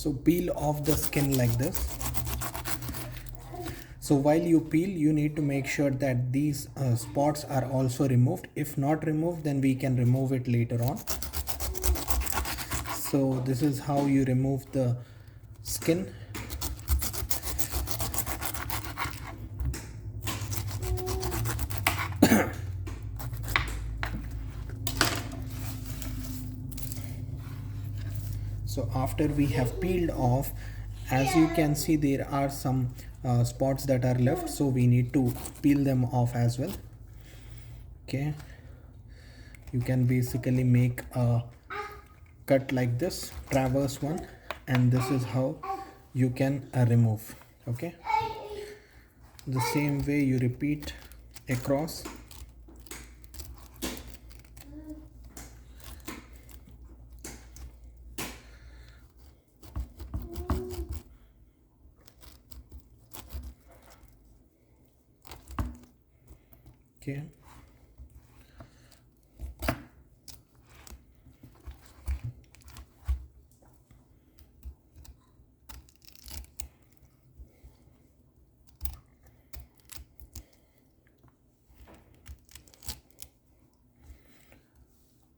So peel off the skin like this. So while you peel, you need to make sure that these spots are also removed. If not removed, then we can remove it later on. So this is how you remove the skin. So after we have peeled off, as you can see, there are some spots that are left, so we need to peel them off as well. Okay, you can basically make a cut like this, traverse one, and this is how you can remove. Okay, the same way you repeat across. Okay,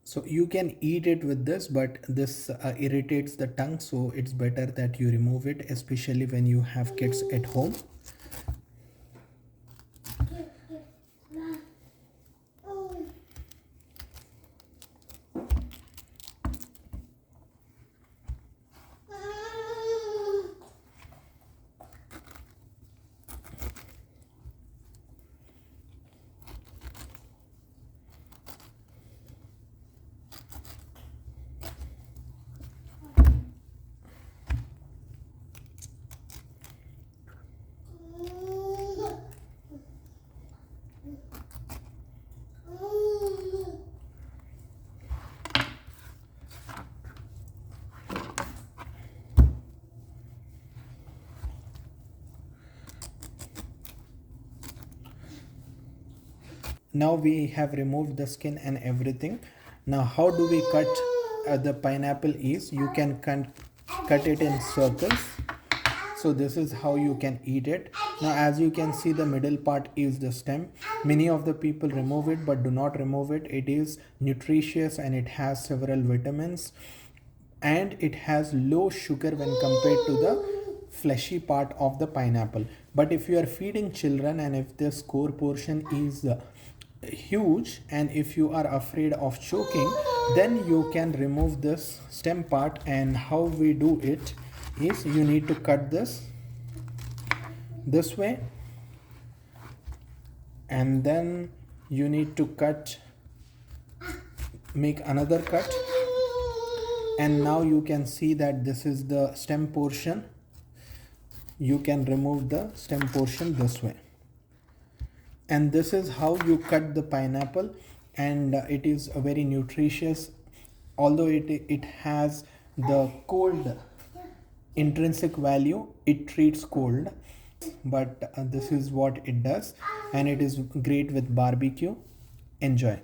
so you can eat it with this, but this irritates the tongue, so it's better that you remove it, especially when you have kids at home. Now we have removed the skin and everything. Now how do we cut the pineapple is, you can cut it in circles. So this is how you can eat it. Now as you can see, the middle part is the stem. Many of the people remove it, but do not remove it. It is nutritious and it has several vitamins, and it has low sugar when compared to the fleshy part of the pineapple. But if you are feeding children and if this core portion is huge and if you are afraid of choking, then you can remove this stem part. And how we do it is, you need to cut this way, and then you need to make another cut, and now you can see that this is the stem portion. You can remove the stem portion this way, and this is how you cut the pineapple. And it is a very nutritious, although it has the cold intrinsic value, it treats cold, but this is what it does, and it is great with barbecue. Enjoy.